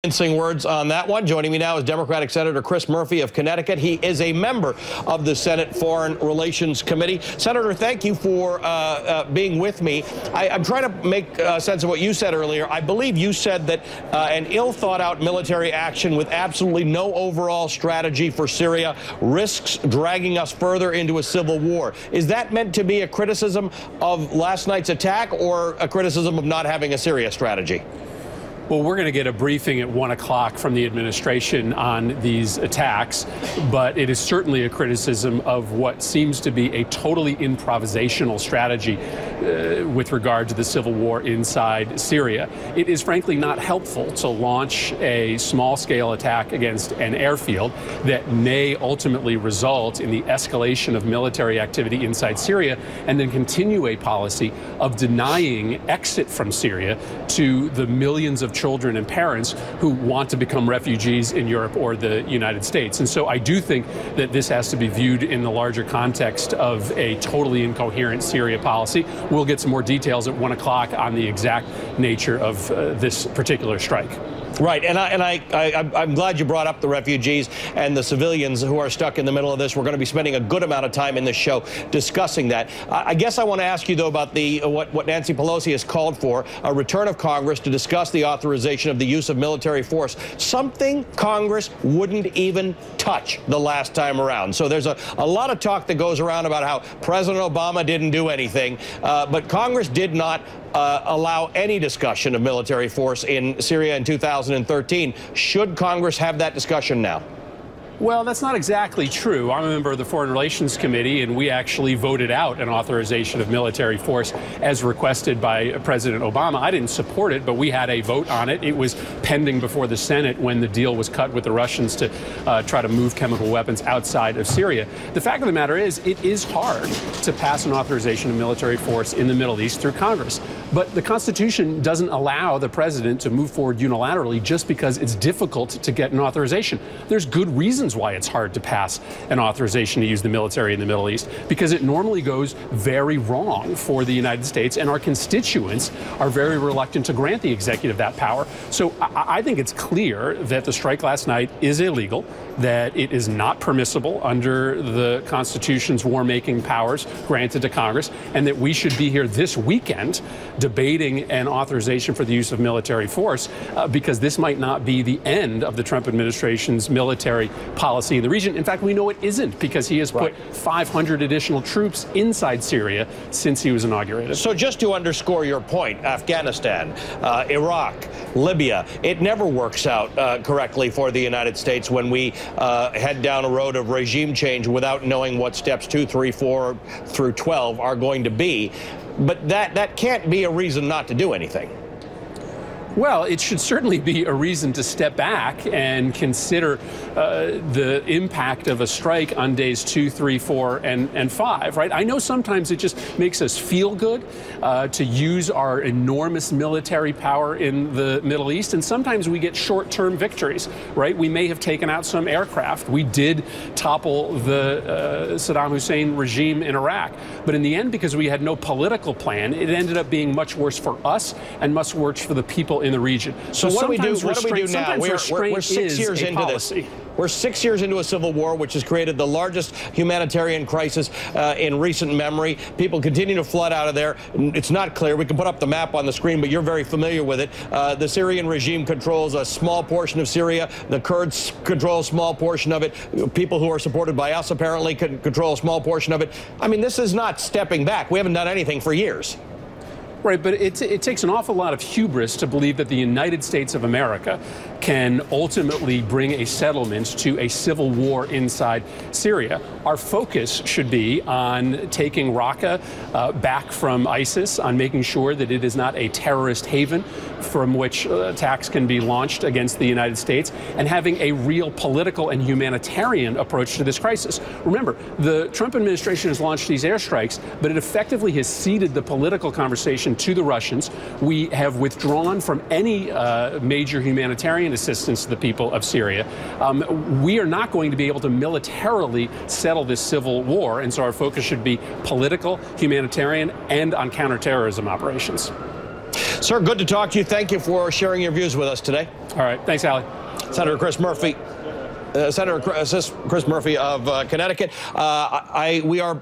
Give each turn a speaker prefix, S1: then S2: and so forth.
S1: Convincing words on that one. Joining me now is Democratic Senator Chris Murphy of Connecticut. He is a member of the Senate Foreign Relations Committee. Senator, thank you for being with me. I'm trying to make sense of what you said earlier. I believe you said that an ill-thought-out military action with absolutely no overall strategy for Syria risks dragging us further into a civil war. Is that meant to be a criticism of last night's attack or a criticism of not having a Syria strategy?
S2: Well, we're going to get a briefing at 1 o'clock from the administration on these attacks, but it is certainly a criticism of what seems to be a totally improvisational strategy with regard to the civil war inside Syria. It is frankly not helpful to launch a small-scale attack against an airfield that may ultimately result in the escalation of military activity inside Syria and then continue a policy of denying exit from Syria to the millions of children and parents who want to become refugees in Europe or the United States. And so I do think that this has to be viewed in the larger context of a totally incoherent Syria policy. We'll get some more details at 1 o'clock on the exact nature of this particular strike.
S1: Right, and I'm glad you brought up the refugees and the civilians who are stuck in the middle of this. We're going to be spending a good amount of time in this show discussing that. I guess I want to ask you, though, about what Nancy Pelosi has called for, a return of Congress to discuss the authorization of the use of military force, something Congress wouldn't even touch the last time around. So there's a lot of talk that goes around about how President Obama didn't do anything, but Congress did not allow any discussion of military force in Syria in 2013. Should Congress have that discussion now?
S2: Well, that's not exactly true. I'm a member of the Foreign Relations Committee, and we actually voted out an authorization of military force as requested by President Obama. I didn't support it, but we had a vote on it. It was pending before the Senate when the deal was cut with the Russians to try to move chemical weapons outside of Syria. The fact of the matter is, it is hard to pass an authorization of military force in the Middle East through Congress. But the Constitution doesn't allow the president to move forward unilaterally just because it's difficult to get an authorization. There's good reasons why it's hard to pass an authorization to use the military in the Middle East, because it normally goes very wrong for the United States, and our constituents are very reluctant to grant the executive that power. So I think it's clear that the strike last night is illegal, that it is not permissible under the Constitution's war-making powers granted to Congress, and that we should be here this weekend debating an authorization for the use of military force, because this might not be the end of the Trump administration's military policy in the region. In fact, we know it isn't, because he has put 500 additional troops inside Syria since he was inaugurated.
S1: So just to underscore your point, Afghanistan, Iraq, Libya, it never works out correctly for the United States when we head down a road of regime change without knowing what steps 2, 3, 4 through 12 are going to be. But that can't be a reason not to do anything.
S2: Well, it should certainly be a reason to step back and consider the impact of a strike on days 2, 3, 4, and 5, right? I know sometimes it just makes us feel good to use our enormous military power in the Middle East, and sometimes we get short-term victories, right? We may have taken out some aircraft. We did topple the Saddam Hussein regime in Iraq, but in the end, because we had no political plan, it ended up being much worse for us and much worse for the people in the region.
S1: So what do we do now? We're 6 years into this. We're 6 years into a civil war, which has created the largest humanitarian crisis in recent memory. People continue to flood out of there. It's not clear. We can put up the map on the screen, but you're very familiar with it. The Syrian regime controls a small portion of Syria. The Kurds control a small portion of it. People who are supported by us apparently can control a small portion of it. I mean, this is not stepping back. We haven't done anything for years.
S2: Right, but it takes an awful lot of hubris to believe that the United States of America can ultimately bring a settlement to a civil war inside Syria. Our focus should be on taking Raqqa back from ISIS, on making sure that it is not a terrorist haven from which attacks can be launched against the United States, and having a real political and humanitarian approach to this crisis. Remember, the Trump administration has launched these airstrikes, but it effectively has ceded the political conversation to the Russians. We have withdrawn from any major humanitarian assistance to the people of Syria. We are not going to be able to militarily settle this civil war, and so our focus should be political, humanitarian, and on counterterrorism operations.
S1: Sir, good to talk to you. Thank you for sharing your views with us today.
S2: All right. Thanks, Allie.
S1: Senator Chris Murphy. Senator Chris Murphy of Connecticut. We are.